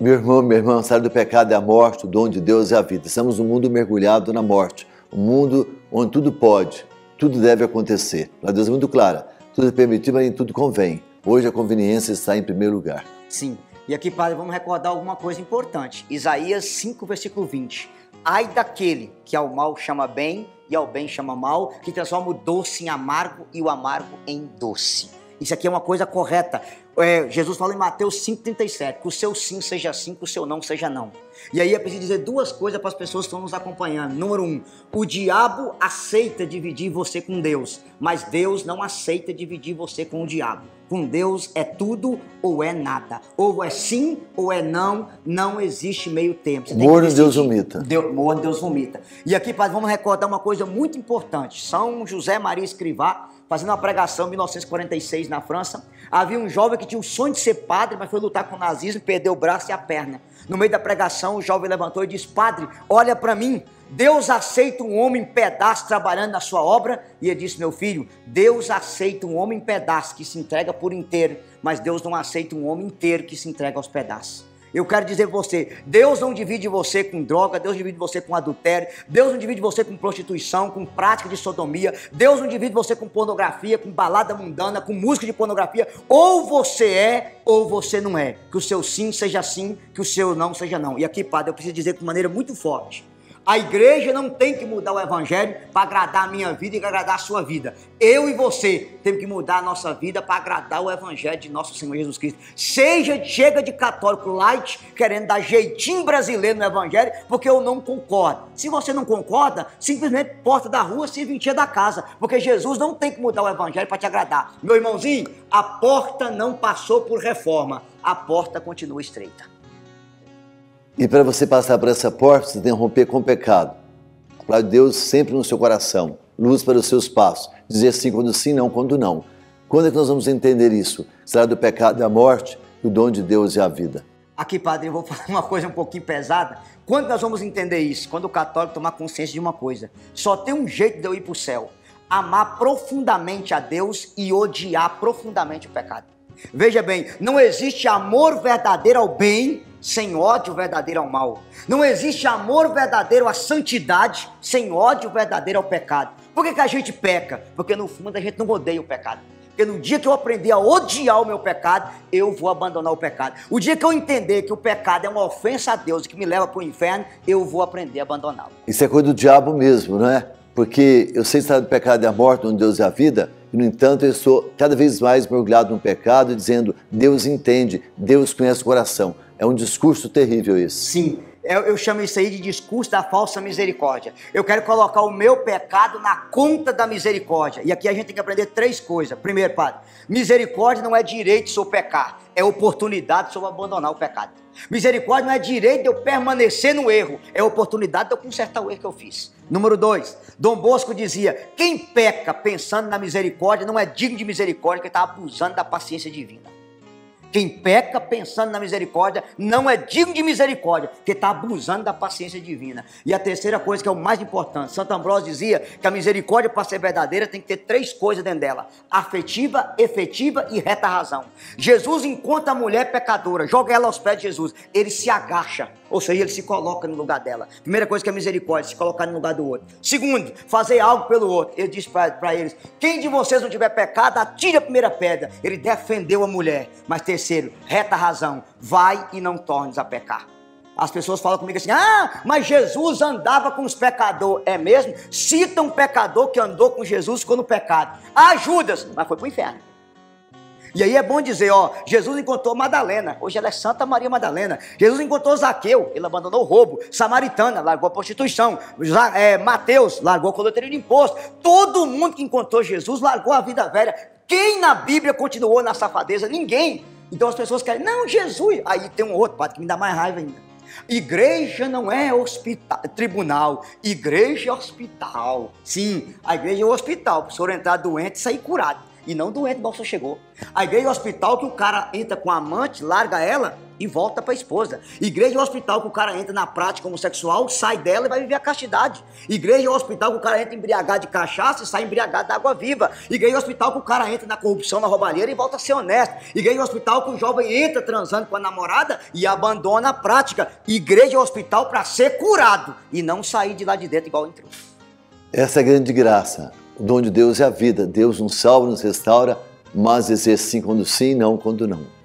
Meu irmão, minha irmã, sai do pecado é a morte, o dom de Deus é a vida. Estamos num mundo mergulhado na morte, um mundo onde tudo pode, tudo deve acontecer. A Deus é muito clara, tudo é permitido, mas nem tudo convém. Hoje a conveniência está em primeiro lugar. Sim, e aqui, padre, vamos recordar alguma coisa importante. Isaías 5, versículo 20. Ai daquele que ao mal chama bem e ao bem chama mal, que transforma o doce em amargo e o amargo em doce. Isso aqui é uma coisa correta. Jesus fala em Mateus 5,37, que o seu sim seja sim, que o seu não seja não. E aí é preciso dizer duas coisas para as pessoas que estão nos acompanhando. Número 1, o diabo aceita dividir você com Deus, mas Deus não aceita dividir você com o diabo. Com Deus é tudo ou é nada. Ou é sim ou é não, não existe meio termo. Morno Deus vomita. Morno Deus vomita. E aqui, padre, vamos recordar uma coisa muito importante. São José Maria Escrivá, fazendo uma pregação em 1946 na França, havia um jovem que tinha o sonho de ser padre, mas foi lutar com o nazismo, perdeu o braço e a perna. No meio da pregação, o jovem levantou e disse: padre, olha para mim, Deus aceita um homem em pedaços trabalhando na sua obra? E ele disse: meu filho, Deus aceita um homem em pedaços que se entrega por inteiro, mas Deus não aceita um homem inteiro que se entrega aos pedaços. Eu quero dizer para você, Deus não divide você com droga, Deus divide você com adultério, Deus não divide você com prostituição, com prática de sodomia, Deus não divide você com pornografia, com balada mundana, com música de pornografia. Ou você é, ou você não é. Que o seu sim seja sim, que o seu não seja não. E aqui, padre, eu preciso dizer de maneira muito forte. A igreja não tem que mudar o evangelho para agradar a minha vida e agradar a sua vida. Eu e você temos que mudar a nossa vida para agradar o evangelho de nosso Senhor Jesus Cristo. Chega de católico light, querendo dar jeitinho brasileiro no evangelho, porque eu não concordo. Se você não concorda, simplesmente porta da rua, serventia da casa, porque Jesus não tem que mudar o evangelho para te agradar. Meu irmãozinho, a porta não passou por reforma, a porta continua estreita. E para você passar por essa porta, você tem que romper com o pecado. A palavra de Deus sempre no seu coração, luz para os seus passos. Dizer sim quando sim, não quando não. Quando é que nós vamos entender isso? Será do pecado e a morte, e o dom de Deus é a vida. Aqui, padre, eu vou falar uma coisa um pouquinho pesada. Quando nós vamos entender isso? Quando o católico tomar consciência de uma coisa. Só tem um jeito de eu ir para o céu. Amar profundamente a Deus e odiar profundamente o pecado. Veja bem, não existe amor verdadeiro ao bem sem ódio verdadeiro ao mal. Não existe amor verdadeiro à santidade sem ódio verdadeiro ao pecado. Por que a gente peca? Porque no fundo a gente não odeia o pecado. Porque no dia que eu aprender a odiar o meu pecado, eu vou abandonar o pecado. O dia que eu entender que o pecado é uma ofensa a Deus e que me leva para o inferno, eu vou aprender a abandoná-lo. Isso é coisa do diabo mesmo, não é? Porque eu sei estar do pecado e a morte, onde Deus é a vida, e no entanto eu estou cada vez mais mergulhado no pecado, dizendo: Deus entende, Deus conhece o coração. É um discurso terrível isso. Sim, eu chamo isso aí de discurso da falsa misericórdia. Eu quero colocar o meu pecado na conta da misericórdia. E aqui a gente tem que aprender três coisas. Primeiro, padre, misericórdia não é direito se eu pecar, é oportunidade se eu abandonar o pecado. Misericórdia não é direito de eu permanecer no erro, é oportunidade de eu consertar o erro que eu fiz. Número 2, Dom Bosco dizia: quem peca pensando na misericórdia não é digno de misericórdia, que está abusando da paciência divina. Quem peca pensando na misericórdia não é digno de misericórdia, porque está abusando da paciência divina. E a terceira coisa, que é o mais importante, Santo Ambrósio dizia que a misericórdia, para ser verdadeira, tem que ter três coisas dentro dela: afetiva, efetiva e reta razão. Jesus encontra a mulher pecadora, joga ela aos pés de Jesus, ele se agacha, ou seja, ele se coloca no lugar dela. Primeira coisa que é misericórdia, se colocar no lugar do outro. Segundo, fazer algo pelo outro. Ele disse para eles: quem de vocês não tiver pecado, atire a primeira pedra. Ele defendeu a mulher. Mas terceiro, reta razão, vai e não tornes a pecar. As pessoas falam comigo assim: ah, mas Jesus andava com os pecadores. É mesmo? Cita um pecador que andou com Jesus e ficou no pecado. Ah, Judas, mas foi para o inferno. E aí é bom dizer, ó, Jesus encontrou Madalena, hoje ela é Santa Maria Madalena. Jesus encontrou Zaqueu, ele abandonou o roubo. Samaritana, largou a prostituição. Mateus, largou a coletoria de imposto. Todo mundo que encontrou Jesus largou a vida velha. Quem na Bíblia continuou na safadeza? Ninguém. Então as pessoas querem: não, Jesus. Aí tem um outro, padre, que me dá mais raiva ainda. Igreja não é tribunal, igreja é hospital. Sim, a igreja é o hospital, para o senhor entrar doente e sair curado. E não doente igual o senhor chegou. A igreja é o hospital que o cara entra com a amante, larga ela e volta para a esposa. Igreja é um hospital que o cara entra na prática homossexual, sai dela e vai viver a castidade. Igreja é um hospital que o cara entra embriagado de cachaça e sai embriagado da água viva. Igreja é um hospital que o cara entra na corrupção, na roubalheira e volta a ser honesto. Igreja é um hospital que o jovem entra transando com a namorada e abandona a prática. Igreja é um hospital para ser curado e não sair de lá de dentro igual entrou. Essa é a grande graça. O dom de Deus é a vida. Deus nos salva, nos restaura, mas dizer sim quando sim, não quando não.